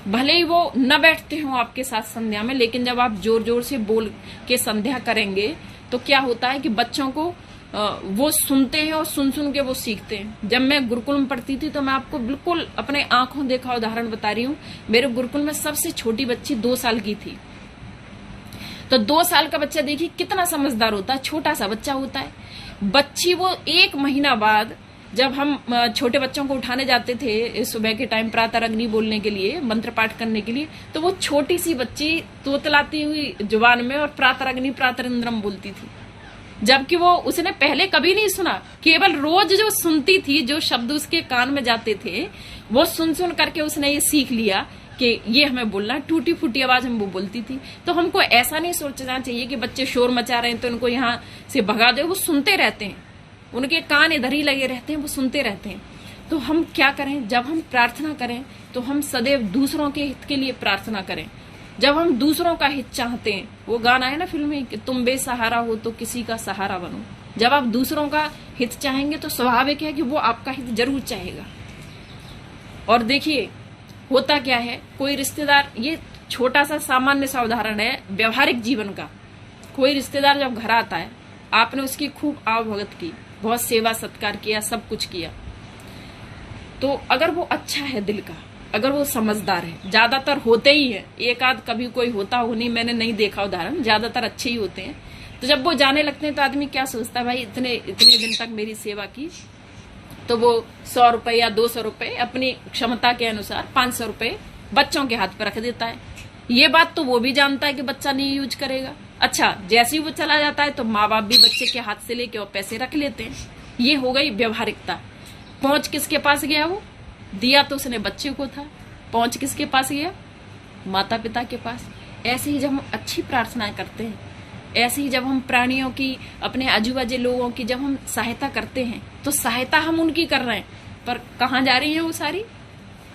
भले ही वो न बैठते हो आपके साथ संध्या में, लेकिन जब आप जोर जोर से बोल के संध्या करेंगे तो क्या होता है कि बच्चों को वो सुनते हैं और सुन सुन के वो सीखते हैं। जब मैं गुरुकुल में पढ़ती थी तो मैं आपको बिल्कुल अपने आंखों देखा उदाहरण बता रही हूँ। मेरे गुरुकुल में सबसे छोटी बच्ची 2 साल की थी। तो 2 साल का बच्चा देखिए कितना समझदार होता है, छोटा सा बच्चा होता है। बच्ची वो 1 महीना बाद, जब हम छोटे बच्चों को उठाने जाते थे सुबह के टाइम प्रातः अग्नि बोलने के लिए, मंत्र पाठ करने के लिए, तो वो छोटी सी बच्ची तोतलाती हुई जुबान में और प्रातः अग्नि प्रातरिंद्रम बोलती थी, जबकि वो उसने पहले कभी नहीं सुना। केवल रोज जो सुनती थी, जो शब्द उसके कान में जाते थे, वो सुन सुन करके उसने ये सीख लिया कि ये हमें बोलना है। टूटी फूटी आवाज में वो बोलती थी। तो हमको ऐसा नहीं सोचना चाहिए कि बच्चे शोर मचा रहे हैं तो उनको यहाँ से भगा दे। वो सुनते रहते हैं, उनके कान इधर ही लगे रहते हैं, वो सुनते रहते हैं। तो हम क्या करें, जब हम प्रार्थना करें तो हम सदैव दूसरों के हित के लिए प्रार्थना करें। जब हम दूसरों का हित चाहते हैं, वो गाना है ना फिल्म में कि तुम बेसहारा हो तो किसी का सहारा बनो। जब आप दूसरों का हित चाहेंगे तो स्वाभाविक है कि वो आपका हित जरूर चाहेगा। और देखिए होता क्या है, कोई रिश्तेदार, ये छोटा सा सामान्य सा उदाहरण है व्यवहारिक जीवन का। कोई रिश्तेदार जब घर आता है, आपने उसकी खूब आवभगत की, बहुत सेवा सत्कार किया, सब कुछ किया, तो अगर वो अच्छा है दिल का, अगर वो समझदार है, ज्यादातर होते ही है, एक आध कभी कोई होता हो नहीं, मैंने नहीं देखा उदाहरण, ज्यादातर अच्छे ही होते हैं। तो जब वो जाने लगते हैं तो आदमी क्या सोचता है, भाई इतने दिन तक मेरी सेवा की, तो वो 100 रुपए या 200 रुपए अपनी क्षमता के अनुसार 500 रुपए बच्चों के हाथ पर रख देता है। ये बात तो वो भी जानता है कि बच्चा नहीं यूज करेगा, अच्छा, जैसे ही वो चला जाता है तो माँ बाप भी बच्चे के हाथ से लेके और पैसे रख लेते हैं। ये हो गई व्यवहारिकता। पहुंच किसके पास गया? वो दिया तो उसने बच्चे को था, पहुंच किसके पास गया? माता पिता के पास। ऐसे ही जब हम अच्छी प्रार्थनाएं करते हैं, ऐसे ही जब हम प्राणियों की, अपने आजू बाजू लोगों की जब हम सहायता करते हैं, तो सहायता हम उनकी कर रहे हैं, पर कहाँ जा रही है वो सारी?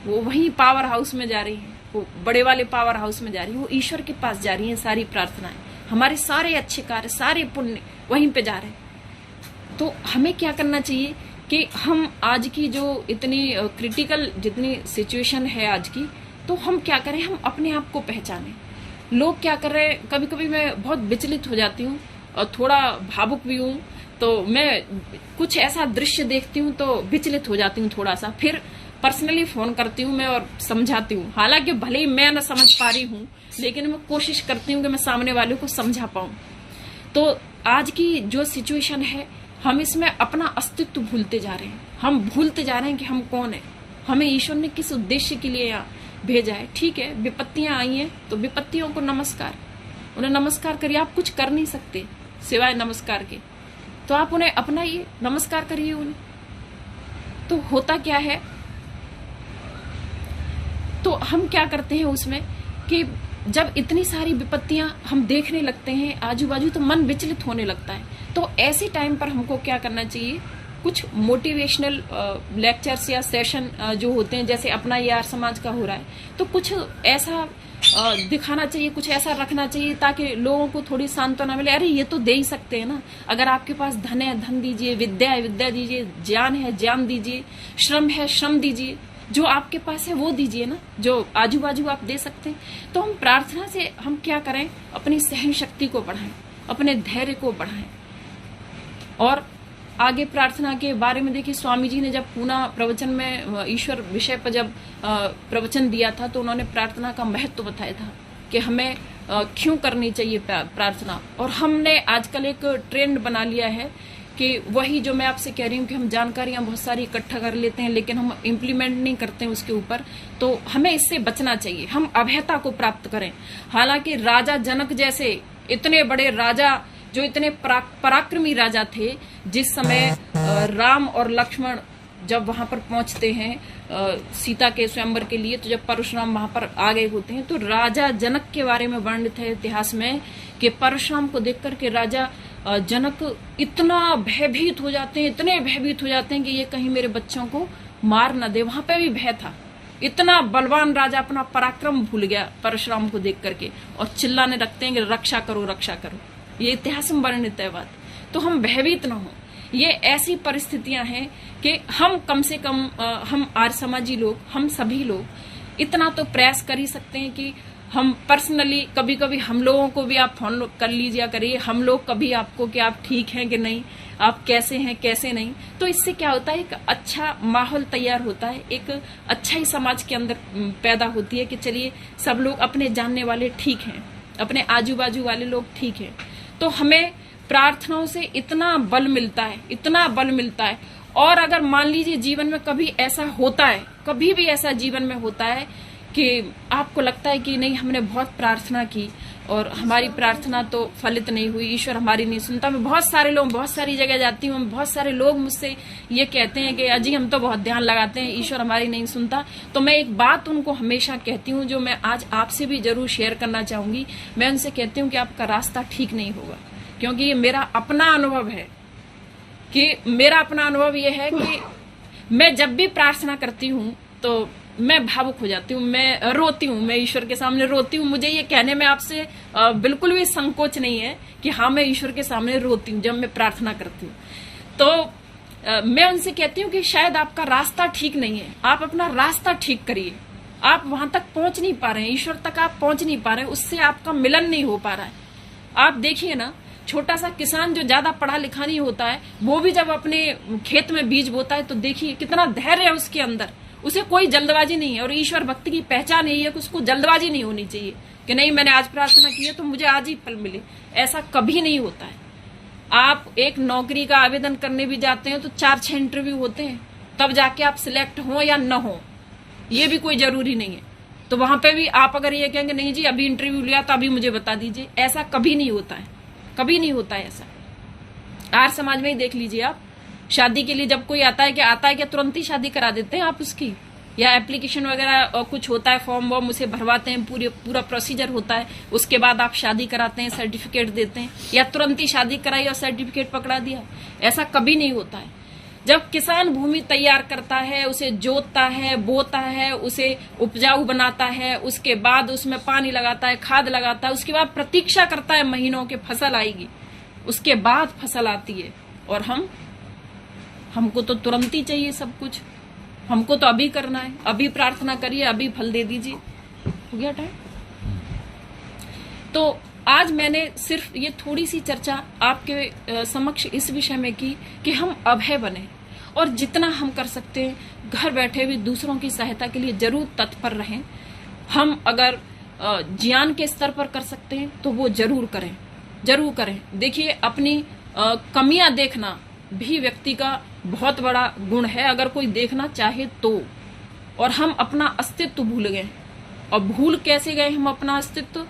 वो वहीं पावर हाउस में जा रही है, वो बड़े वाले पावर हाउस में जा रही है, वो ईश्वर के पास जा रही है सारी प्रार्थनाएं। हमारे सारे अच्छे कार्य, सारे पुण्य वहीं पे जा रहे हैं। तो हमें क्या करना चाहिए कि हम आज की जो इतनी क्रिटिकल जितनी सिचुएशन है आज की, तो हम क्या करें? हम अपने आप को पहचानें। लोग क्या कर रहे हैं, कभी कभी मैं बहुत विचलित हो जाती हूँ और थोड़ा भावुक भी हूँ, तो मैं कुछ ऐसा दृश्य देखती हूँ तो विचलित हो जाती हूँ थोड़ा सा। फिर पर्सनली फोन करती हूँ मैं और समझाती हूँ। हालांकि भले ही मैं न समझ पा रही हूँ, लेकिन मैं कोशिश करती हूँ कि मैं सामने वाले को समझा पाऊँ। तो आज की जो सिचुएशन है, हम इसमें अपना अस्तित्व भूलते जा रहे हैं। हम भूलते जा रहे हैं कि हम कौन है, हमें ईश्वर ने किस उद्देश्य के लिए यहाँ भेजा है। ठीक है, विपत्तियां आई हैं तो विपत्तियों को नमस्कार, उन्हें नमस्कार करिए। आप कुछ कर नहीं सकते सिवाय नमस्कार के, तो आप उन्हें अपनाइए, नमस्कार करिए उन्हें। तो होता क्या है, तो हम क्या करते हैं उसमें कि जब इतनी सारी विपत्तियां हम देखने लगते हैं आजू बाजू, तो मन विचलित होने लगता है। तो ऐसे टाइम पर हमको क्या करना चाहिए? कुछ मोटिवेशनल लेक्चर्स या सेशन जो होते हैं, जैसे अपना ये आर्य समाज का हो रहा है, तो कुछ ऐसा दिखाना चाहिए, कुछ ऐसा रखना चाहिए ताकि लोगों को थोड़ी सांत्वना मिले। अरे ये तो दे ही सकते हैं ना, अगर आपके पास धन है धन दीजिए, विद्या है विद्या दीजिए, ज्ञान है ज्ञान दीजिए, श्रम है श्रम दीजिए, जो आपके पास है वो दीजिए ना, जो आजू बाजू आप दे सकते हैं। तो हम प्रार्थना से हम क्या करें? अपनी सहन शक्ति को बढ़ाएं, अपने धैर्य को बढ़ाएं। और आगे प्रार्थना के बारे में देखिए, स्वामी जी ने जब पूना प्रवचन में ईश्वर विषय पर जब प्रवचन दिया था, तो उन्होंने प्रार्थना का महत्व बताया था कि हमें क्यों करनी चाहिए प्रार्थना। और हमने आजकल एक ट्रेंड बना लिया है कि वही जो मैं आपसे कह रही हूँ कि हम जानकारियां बहुत सारी इकट्ठा कर लेते हैं, लेकिन हम इम्प्लीमेंट नहीं करते हैं उसके ऊपर। तो हमें इससे बचना चाहिए, हम अभयता को प्राप्त करें। हालांकि राजा जनक जैसे इतने बड़े राजा, जो इतने पराक्रमी राजा थे, जिस समय राम और लक्ष्मण जब वहां पर पहुंचते हैं सीता के स्वयंवर के लिए, तो जब परशुराम वहां पर आ गए होते हैं, तो राजा जनक के बारे में वर्णित है इतिहास में कि परशुराम को देख करके राजा जनक इतना भयभीत हो जाते हैं, इतने भयभीत हो जाते हैं कि ये कहीं मेरे बच्चों को मार न दे। वहां पे भी भय था, इतना बलवान राजा अपना पराक्रम भूल गया परशुराम को देख करके, और चिल्लाने लगते हैं कि रक्षा करो रक्षा करो। ये इतिहास में वर्णित है बात। तो हम भयभीत न हो। ये ऐसी परिस्थितियां हैं कि हम कम से कम हम आर्य समाजी लोग, हम सभी लोग इतना तो प्रयास कर ही सकते हैं कि हम पर्सनली कभी कभी हम लोगों को भी आप फोन कर लीजिए करिए, हम लोग कभी आपको कि आप ठीक हैं कि नहीं, आप कैसे हैं कैसे नहीं। तो इससे क्या होता है, एक अच्छा माहौल तैयार होता है, एक अच्छा ही समाज के अंदर पैदा होती है कि चलिए सब लोग अपने जानने वाले ठीक हैं, अपने आजू बाजू वाले लोग ठीक हैं। तो हमें प्रार्थनाओं से इतना बल मिलता है, इतना बल मिलता है। और अगर मान लीजिए जीवन में कभी ऐसा होता है, कभी भी ऐसा जीवन में होता है कि आपको लगता है कि नहीं हमने बहुत प्रार्थना की और हमारी प्रार्थना तो फलित नहीं हुई, ईश्वर हमारी नहीं सुनता। मैं बहुत सारे लोग, बहुत सारी जगह जाती हूँ, बहुत सारे लोग मुझसे ये कहते हैं कि अजी हम तो बहुत ध्यान लगाते हैं, ईश्वर हमारी नहीं सुनता। तो मैं एक बात उनको हमेशा कहती हूँ, जो मैं आज आपसे भी जरूर शेयर करना चाहूंगी। मैं उनसे कहती हूँ कि आपका रास्ता ठीक नहीं होगा, क्योंकि ये मेरा अपना अनुभव है कि मेरा अपना अनुभव ये है कि मैं जब भी प्रार्थना करती हूँ तो मैं भावुक हो जाती हूँ, मैं रोती हूँ, मैं ईश्वर के सामने रोती हूँ। मुझे ये कहने में आपसे बिल्कुल भी संकोच नहीं है कि हाँ मैं ईश्वर के सामने रोती हूँ जब मैं प्रार्थना करती हूँ। तो मैं उनसे कहती हूँ कि शायद आपका रास्ता ठीक नहीं है, आप अपना रास्ता ठीक करिए। आप वहां तक पहुंच नहीं पा रहे हैं, ईश्वर तक आप पहुंच नहीं पा रहे हैं, उससे आपका मिलन नहीं हो पा रहा है। आप देखिए ना, छोटा सा किसान जो ज्यादा पढ़ा लिखा नहीं होता है, वो भी जब अपने खेत में बीज बोता है तो देखिए कितना धैर्य है उसके अंदर, उसे कोई जल्दबाजी नहीं है। और ईश्वर भक्ति की पहचान यही है कि उसको जल्दबाजी नहीं होनी चाहिए कि नहीं मैंने आज प्रार्थना की है तो मुझे आज ही फल मिले, ऐसा कभी नहीं होता है। आप एक नौकरी का आवेदन करने भी जाते हैं तो 4-6 इंटरव्यू होते हैं, तब जाके आप सिलेक्ट हो या न हो, ये भी कोई जरूरी नहीं है। तो वहां पे भी आप अगर ये कहेंगे नहीं जी अभी इंटरव्यू लिया तो अभी मुझे बता दीजिए, ऐसा कभी नहीं होता है, कभी नहीं होता है ऐसा। आर्य समाज में ही देख लीजिए आप, शादी के लिए जब कोई आता है क्या तुरंत ही शादी करा देते हैं आप उसकी, या एप्लीकेशन वगैरह कुछ होता है, फॉर्म वॉर्म उसे भरवाते हैं, पूरा प्रोसीजर होता है, उसके बाद आप शादी कराते हैं, सर्टिफिकेट देते हैं, या तुरंत ही शादी कराई और सर्टिफिकेट पकड़ा दिया, ऐसा कभी नहीं होता है। जब किसान भूमि तैयार करता है, उसे जोतता है, बोता है, उसे उपजाऊ बनाता है, उसके बाद उसमें पानी लगाता है, खाद लगाता है, उसके बाद प्रतीक्षा करता है महीनों के फसल आएगी, उसके बाद फसल आती है। और हमको तो तुरंत ही चाहिए सब कुछ, हमको तो अभी करना है, अभी प्रार्थना करिए, अभी फल दे दीजिए, हो गया टाइम। तो आज मैंने सिर्फ ये थोड़ी सी चर्चा आपके समक्ष इस विषय में की कि हम अभय बने और जितना हम कर सकते हैं घर बैठे भी दूसरों की सहायता के लिए जरूर तत्पर रहें। हम अगर ज्ञान के स्तर पर कर सकते हैं तो वो जरूर करें, जरूर करें। देखिए अपनी कमियां देखना भी व्यक्ति का बहुत बड़ा गुण है, अगर कोई देखना चाहे तो। और हम अपना अस्तित्व भूल गए, और भूल कैसे गए हम अपना अस्तित्व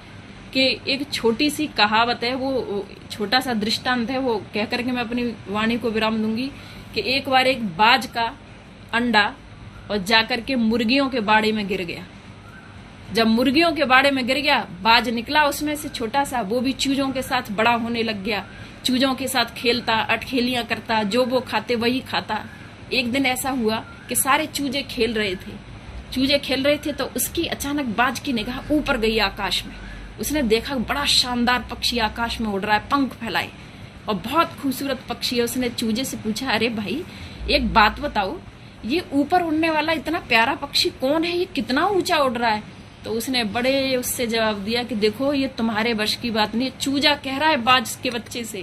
कि एक छोटी सी कहावत है, वो छोटा सा दृष्टांत है, वो कह करके मैं अपनी वाणी को विराम दूंगी कि एक बार एक बाज का अंडा और जाकर के मुर्गियों के बाड़े में गिर गया। जब मुर्गियों के बाड़े में गिर गया, बाज निकला उसमें से छोटा सा, वो भी चूजों के साथ बड़ा होने लग गया, चूजों के साथ खेलता, अटखेलियां करता, जो वो खाते वही खाता। एक दिन ऐसा हुआ कि सारे चूजे खेल रहे थे, तो उसकी अचानक बाज की निगाह ऊपर गई आकाश में। उसने देखा बड़ा शानदार पक्षी आकाश में उड़ रहा है, पंख फैलाए, और बहुत खूबसूरत पक्षी है। उसने चूजे से पूछा, अरे भाई एक बात बताओ, ये ऊपर उड़ने वाला इतना प्यारा पक्षी कौन है, ये कितना ऊंचा उड़ रहा है? तो उसने बड़े उससे जवाब दिया कि देखो ये तुम्हारे वश की बात नहीं है। चूजा कह रहा है बाज के बच्चे से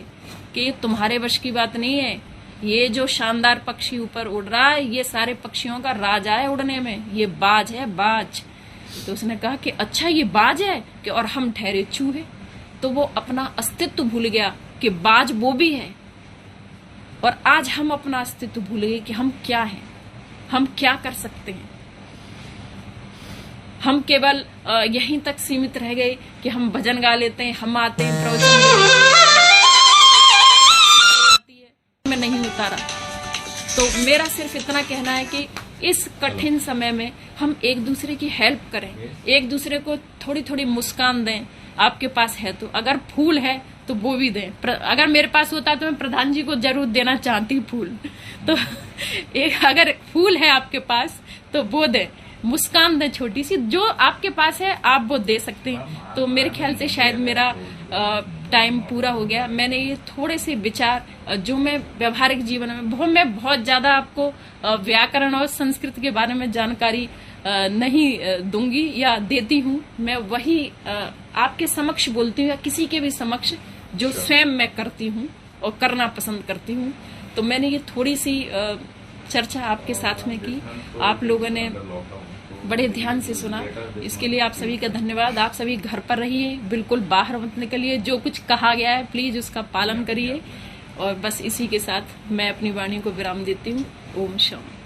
कि ये तुम्हारे वश की बात नहीं है, ये जो शानदार पक्षी ऊपर उड़ रहा है ये सारे पक्षियों का राजा है उड़ने में, ये बाज है, बाज। तो उसने कहा कि अच्छा ये बाज है कि और हम ठहरे चूहे। तो वो अपना अस्तित्व भूल गया कि बाज वो भी है, और आज हम अपना अस्तित्व भूल गए कि हम क्या हैं, हम क्या कर सकते हैं। हम केवल यहीं तक सीमित रह गए कि हम भजन गा लेते हैं, हम आते हैं प्रवचन में नहीं उतारा। तो मेरा सिर्फ इतना कहना है कि इस कठिन समय में हम एक दूसरे की हेल्प करें, एक दूसरे को थोड़ी थोड़ी मुस्कान दें। आपके पास है तो, अगर फूल है तो वो भी दें। अगर मेरे पास होता तो मैं प्रधान जी को जरूर देना चाहती हूँ फूल। तो एक अगर फूल है आपके पास तो वो दें, मुस्कान दें छोटी सी, जो आपके पास है आप वो दे सकते हैं। तो मेरे ख्याल से शायद मेरा टाइम पूरा हो गया। मैंने ये थोड़े से विचार जो मैं व्यवहारिक जीवन में मैं बहुत ज्यादा आपको व्याकरण और संस्कृत के बारे में जानकारी नहीं दूंगी या देती हूँ, मैं वही आपके समक्ष बोलती हूँ या किसी के भी समक्ष जो स्वयं मैं करती हूँ और करना पसंद करती हूँ। तो मैंने ये थोड़ी सी चर्चा आपके साथ में की, आप लोगों ने बड़े ध्यान से सुना, इसके लिए आप सभी का धन्यवाद। आप सभी घर पर रहिए, बिल्कुल बाहर मत निकलिए, जो कुछ कहा गया है प्लीज उसका पालन करिए। और बस इसी के साथ मैं अपनी वाणी को विराम देती हूँ। ओम शांति।